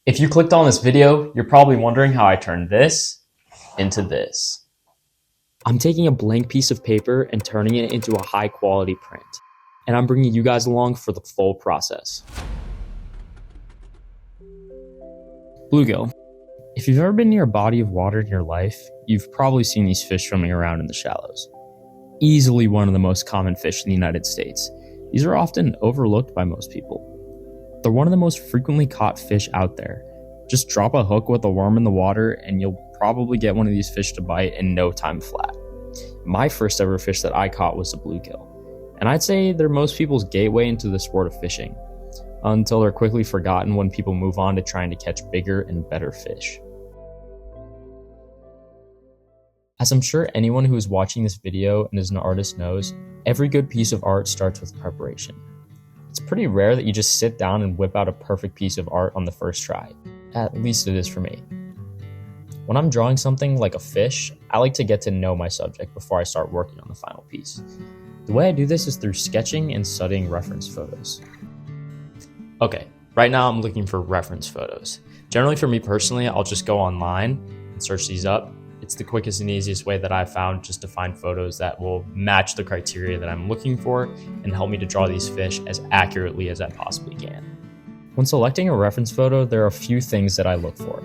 If you clicked on this video, you're probably wondering how I turned this into this. I'm taking a blank piece of paper and turning it into a high quality print. And I'm bringing you guys along for the full process. Bluegill. If you've ever been near a body of water in your life, you've probably seen these fish swimming around in the shallows. Easily one of the most common fish in the United States. These are often overlooked by most people. They're one of the most frequently caught fish out there. Just drop a hook with a worm in the water and you'll probably get one of these fish to bite in no time flat. My first ever fish that I caught was a bluegill. And I'd say they're most people's gateway into the sport of fishing, until they're quickly forgotten when people move on to trying to catch bigger and better fish. As I'm sure anyone who is watching this video and is an artist knows, every good piece of art starts with preparation. It's pretty rare that you just sit down and whip out a perfect piece of art on the first try. At least it is for me. When I'm drawing something like a fish, I like to get to know my subject before I start working on the final piece. The way I do this is through sketching and studying reference photos. Okay, right now I'm looking for reference photos. Generally for me personally, I'll just go online and search these up. It's the quickest and easiest way that I've found just to find photos that will match the criteria that I'm looking for and help me to draw these fish as accurately as I possibly can. When selecting a reference photo, there are a few things that I look for.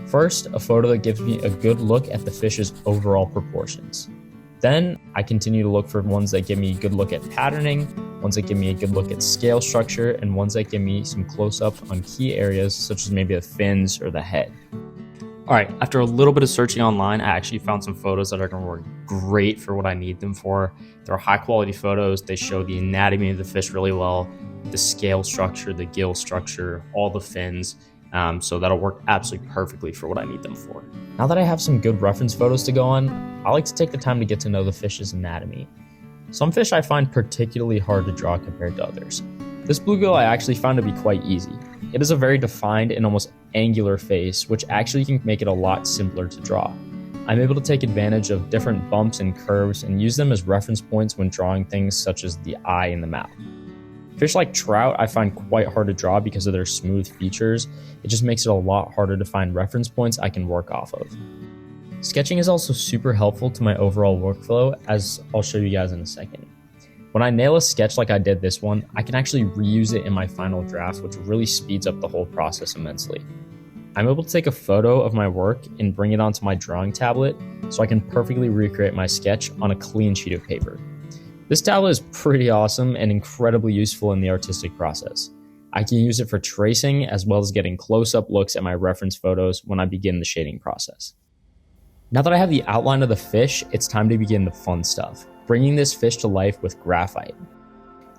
First, a photo that gives me a good look at the fish's overall proportions. Then I continue to look for ones that give me a good look at patterning, ones that give me a good look at scale structure, and ones that give me some close-up on key areas such as maybe the fins or the head. Alright, after a little bit of searching online, I actually found some photos that are going to work great for what I need them for. They're high quality photos, they show the anatomy of the fish really well, the scale structure, the gill structure, all the fins, so that'll work absolutely perfectly for what I need them for. Now that I have some good reference photos to go on, I like to take the time to get to know the fish's anatomy. Some fish I find particularly hard to draw compared to others. This bluegill I actually found to be quite easy. It is a very defined and almost angular face, which actually can make it a lot simpler to draw. I'm able to take advantage of different bumps and curves and use them as reference points when drawing things such as the eye and the mouth. Fish like trout I find quite hard to draw because of their smooth features. It just makes it a lot harder to find reference points I can work off of. Sketching is also super helpful to my overall workflow, as I'll show you guys in a second. When I nail a sketch like I did this one, I can actually reuse it in my final draft, which really speeds up the whole process immensely. I'm able to take a photo of my work and bring it onto my drawing tablet so I can perfectly recreate my sketch on a clean sheet of paper. This tablet is pretty awesome and incredibly useful in the artistic process. I can use it for tracing as well as getting close-up looks at my reference photos when I begin the shading process. Now that I have the outline of the fish, it's time to begin the fun stuff, bringing this fish to life with graphite.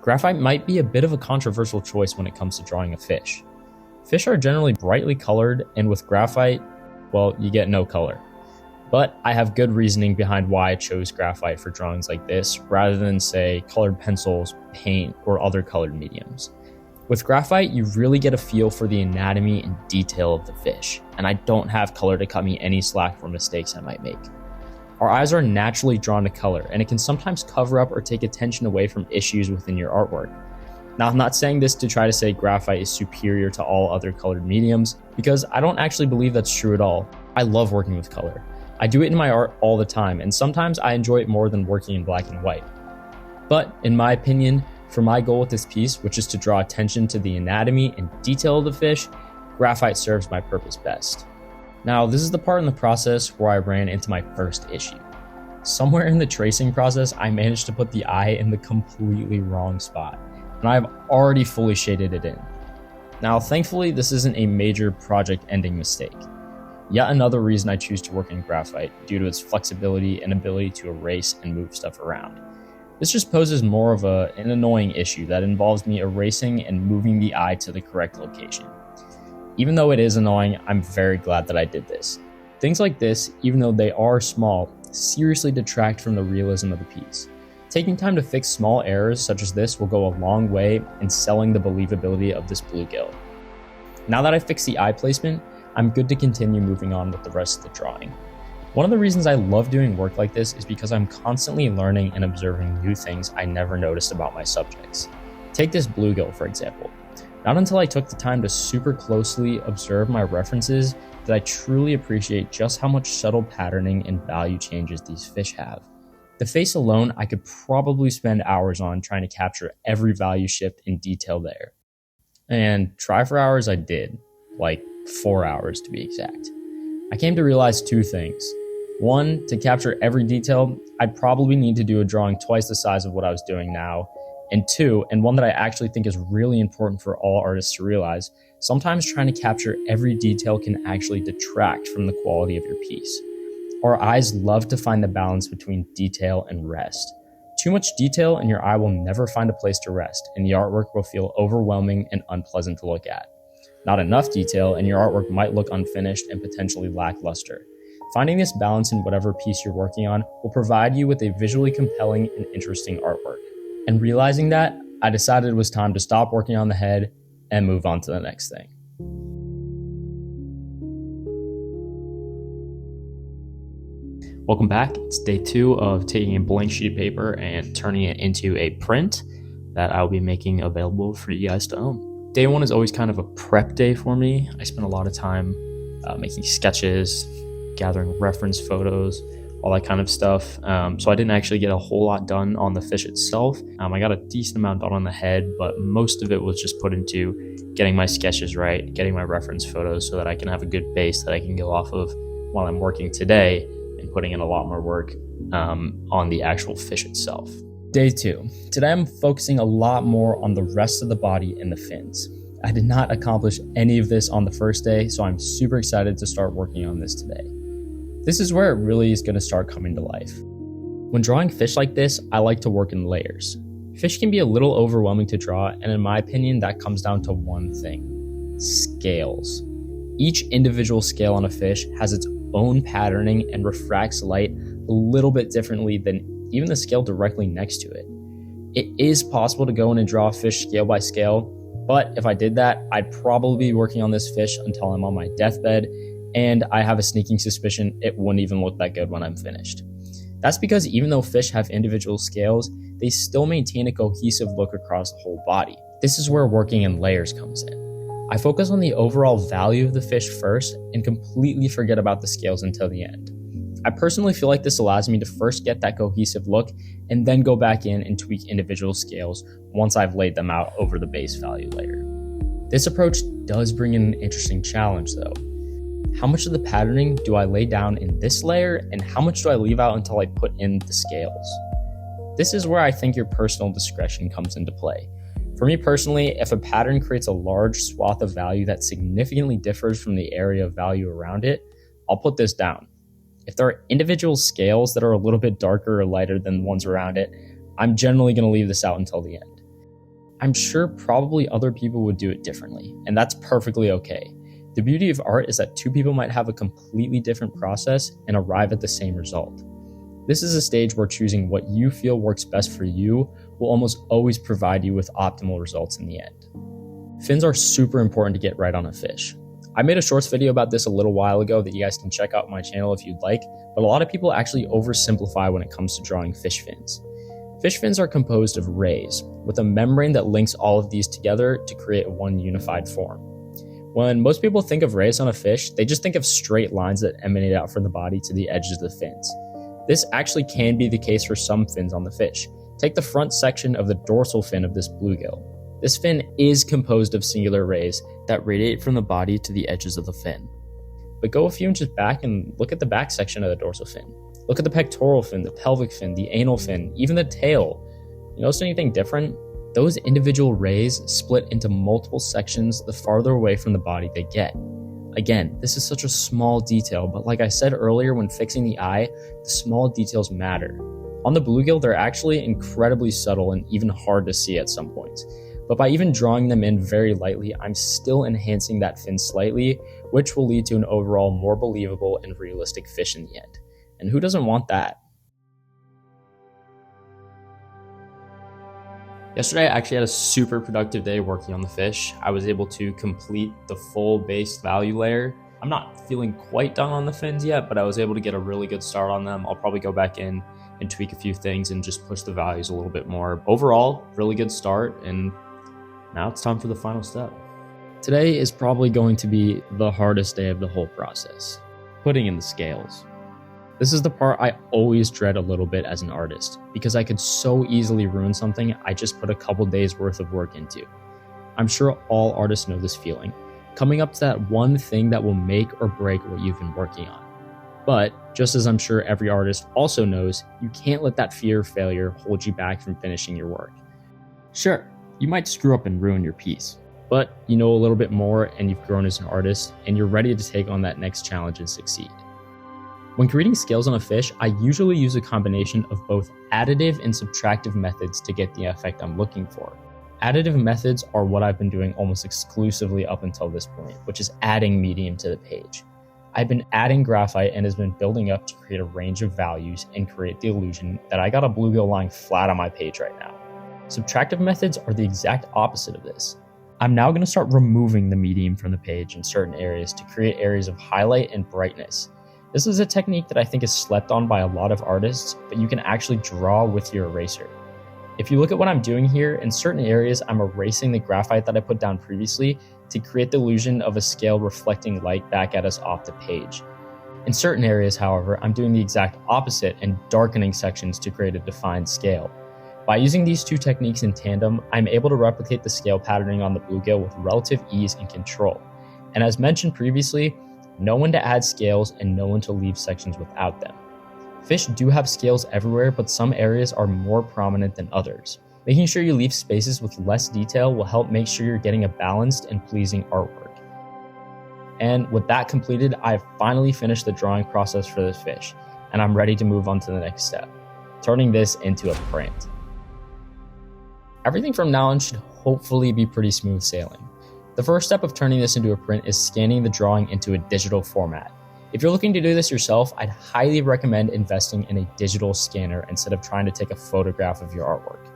Graphite might be a bit of a controversial choice when it comes to drawing a fish. Fish are generally brightly colored, and with graphite, well, you get no color. But I have good reasoning behind why I chose graphite for drawings like this, rather than, say, colored pencils, paint, or other colored mediums. With graphite, you really get a feel for the anatomy and detail of the fish, and I don't have color to cut me any slack for mistakes I might make. Our eyes are naturally drawn to color, and it can sometimes cover up or take attention away from issues within your artwork. Now, I'm not saying this to try to say graphite is superior to all other colored mediums, because I don't actually believe that's true at all. I love working with color. I do it in my art all the time, and sometimes I enjoy it more than working in black and white. But, in my opinion, for my goal with this piece, which is to draw attention to the anatomy and detail of the fish, graphite serves my purpose best. Now, this is the part in the process where I ran into my first issue. Somewhere in the tracing process, I managed to put the eye in the completely wrong spot, and I've already fully shaded it in. Now, thankfully, this isn't a major project-ending mistake. Yet another reason I choose to work in graphite, due to its flexibility and ability to erase and move stuff around. This just poses more of an annoying issue that involves me erasing and moving the eye to the correct location. Even though it is annoying, I'm very glad that I did this. Things like this, even though they are small, seriously detract from the realism of the piece. Taking time to fix small errors such as this will go a long way in selling the believability of this bluegill. Now that I've fixed the eye placement, I'm good to continue moving on with the rest of the drawing. One of the reasons I love doing work like this is because I'm constantly learning and observing new things I never noticed about my subjects. Take this bluegill, for example. Not until I took the time to super closely observe my references did I truly appreciate just how much subtle patterning and value changes these fish have. The face alone, I could probably spend hours on trying to capture every value shift in detail there. And try for hours I did, like 4 hours to be exact. I came to realize two things. One, to capture every detail, I'd probably need to do a drawing twice the size of what I was doing now. And two, and one that I actually think is really important for all artists to realize, sometimes trying to capture every detail can actually detract from the quality of your piece. Our eyes love to find the balance between detail and rest. Too much detail and your eye will never find a place to rest, and the artwork will feel overwhelming and unpleasant to look at. Not enough detail and your artwork might look unfinished and potentially lackluster. Finding this balance in whatever piece you're working on will provide you with a visually compelling and interesting artwork. And realizing that, I decided it was time to stop working on the head and move on to the next thing. Welcome back. It's day 2 of taking a blank sheet of paper and turning it into a print that I'll be making available for you guys to own. Day 1 is always kind of a prep day for me. I spend a lot of time making sketches, gathering reference photos, all that kind of stuff. So I didn't actually get a whole lot done on the fish itself. I got a decent amount done on the head, but most of it was just put into getting my sketches right, getting my reference photos so that I can have a good base that I can go off of while I'm working today, and putting in a lot more work on the actual fish itself. Day 2. Today I'm focusing a lot more on the rest of the body and the fins. I did not accomplish any of this on the first day, so I'm super excited to start working on this today. This is where it really is going to start coming to life. When drawing fish like this, I like to work in layers. Fish can be a little overwhelming to draw, and in my opinion, that comes down to one thing: scales. Each individual scale on a fish has its own patterning and refracts light a little bit differently than even the scale directly next to it. It is possible to go in and draw a fish scale by scale, but if I did that, I'd probably be working on this fish until I'm on my deathbed, and I have a sneaking suspicion it wouldn't even look that good when I'm finished. That's because even though fish have individual scales, they still maintain a cohesive look across the whole body. This is where working in layers comes in. I focus on the overall value of the fish first and completely forget about the scales until the end. I personally feel like this allows me to first get that cohesive look and then go back in and tweak individual scales once I've laid them out over the base value layer. This approach does bring in an interesting challenge though. How much of the patterning do I lay down in this layer, and how much do I leave out until I put in the scales? This is where I think your personal discretion comes into play. For me personally, if a pattern creates a large swath of value that significantly differs from the area of value around it, I'll put this down. If there are individual scales that are a little bit darker or lighter than the ones around it, I'm generally going to leave this out until the end. I'm sure probably other people would do it differently, and that's perfectly okay. The beauty of art is that two people might have a completely different process and arrive at the same result. This is a stage where choosing what you feel works best for you will almost always provide you with optimal results in the end. Fins are super important to get right on a fish. I made a shorts video about this a little while ago that you guys can check out on my channel if you'd like, but a lot of people actually oversimplify when it comes to drawing fish fins. Fish fins are composed of rays, with a membrane that links all of these together to create one unified form. When most people think of rays on a fish, they just think of straight lines that emanate out from the body to the edges of the fins. This actually can be the case for some fins on the fish. Take the front section of the dorsal fin of this bluegill. This fin is composed of singular rays that radiate from the body to the edges of the fin. But go a few inches back and look at the back section of the dorsal fin. Look at the pectoral fin, the pelvic fin, the anal fin, even the tail. You notice anything different? Those individual rays split into multiple sections the farther away from the body they get. Again, this is such a small detail, but like I said earlier when fixing the eye, the small details matter. On the bluegill, they're actually incredibly subtle and even hard to see at some points. But by even drawing them in very lightly, I'm still enhancing that fin slightly, which will lead to an overall more believable and realistic fish in the end. And who doesn't want that? Yesterday, I actually had a super productive day working on the fish. I was able to complete the full base value layer. I'm not feeling quite done on the fins yet, but I was able to get a really good start on them. I'll probably go back in and tweak a few things and just push the values a little bit more. Overall, really good start, and Now it's time for the final step. Today is probably going to be the hardest day of the whole process. Putting in the scales. This is the part I always dread a little bit as an artist, because I could so easily ruin something I just put a couple days worth of work into. I'm sure all artists know this feeling, coming up to that one thing that will make or break what you've been working on. But just as I'm sure every artist also knows, you can't let that fear of failure hold you back from finishing your work. Sure, you might screw up and ruin your piece, but you know a little bit more and you've grown as an artist and you're ready to take on that next challenge and succeed. When creating scales on a fish, I usually use a combination of both additive and subtractive methods to get the effect I'm looking for. Additive methods are what I've been doing almost exclusively up until this point, which is adding medium to the page. I've been adding graphite and has been building up to create a range of values and create the illusion that I got a bluegill lying flat on my page right now. Subtractive methods are the exact opposite of this. I'm now going to start removing the medium from the page in certain areas to create areas of highlight and brightness. This is a technique that I think is slept on by a lot of artists, but you can actually draw with your eraser. If you look at what I'm doing here, in certain areas I'm erasing the graphite that I put down previously to create the illusion of a scale reflecting light back at us off the page. In certain areas, however, I'm doing the exact opposite and darkening sections to create a defined scale. By using these two techniques in tandem, I'm able to replicate the scale patterning on the bluegill with relative ease and control. And as mentioned previously, know when to add scales and know when to leave sections without them. Fish do have scales everywhere, but some areas are more prominent than others. Making sure you leave spaces with less detail will help make sure you're getting a balanced and pleasing artwork. And with that completed, I've finally finished the drawing process for this fish, and I'm ready to move on to the next step, turning this into a print. Everything from now on should hopefully be pretty smooth sailing. The first step of turning this into a print is scanning the drawing into a digital format. If you're looking to do this yourself, I'd highly recommend investing in a digital scanner instead of trying to take a photograph of your artwork.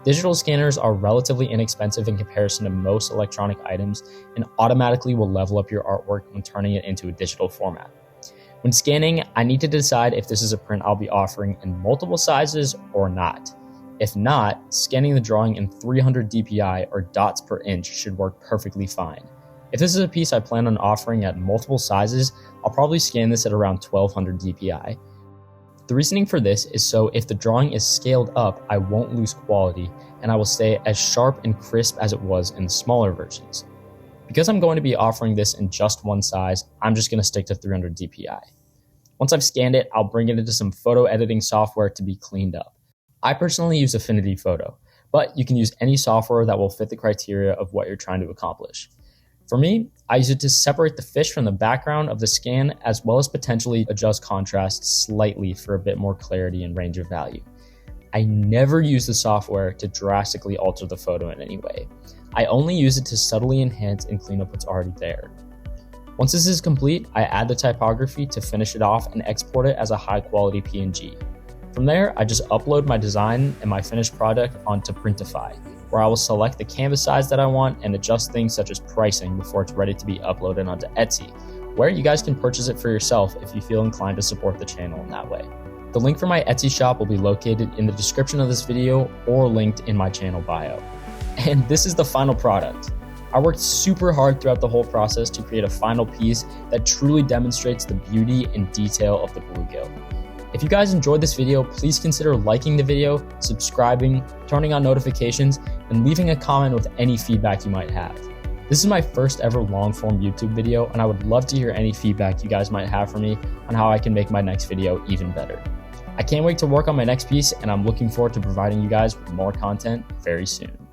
Digital scanners are relatively inexpensive in comparison to most electronic items and automatically will level up your artwork when turning it into a digital format. When scanning, I need to decide if this is a print I'll be offering in multiple sizes or not. If not, scanning the drawing in 300 dpi or dots per inch should work perfectly fine. If this is a piece I plan on offering at multiple sizes, I'll probably scan this at around 1200 dpi. The reasoning for this is so if the drawing is scaled up, I won't lose quality and I will stay as sharp and crisp as it was in the smaller versions. Because I'm going to be offering this in just one size, I'm just going to stick to 300 dpi. Once I've scanned it, I'll bring it into some photo editing software to be cleaned up. I personally use Affinity Photo, but you can use any software that will fit the criteria of what you're trying to accomplish. For me, I use it to separate the fish from the background of the scan as well as potentially adjust contrast slightly for a bit more clarity and range of value. I never use the software to drastically alter the photo in any way. I only use it to subtly enhance and clean up what's already there. Once this is complete, I add the typography to finish it off and export it as a high quality PNG. From there, I just upload my design and my finished product onto Printify, where I will select the canvas size that I want and adjust things such as pricing before it's ready to be uploaded onto Etsy, where you guys can purchase it for yourself if you feel inclined to support the channel in that way. The link for my Etsy shop will be located in the description of this video or linked in my channel bio. And this is the final product. I worked super hard throughout the whole process to create a final piece that truly demonstrates the beauty and detail of the bluegill. If you guys enjoyed this video, please consider liking the video, subscribing, turning on notifications, and leaving a comment with any feedback you might have. This is my first ever long-form YouTube video, and I would love to hear any feedback you guys might have for me on how I can make my next video even better. I can't wait to work on my next piece, and I'm looking forward to providing you guys with more content very soon.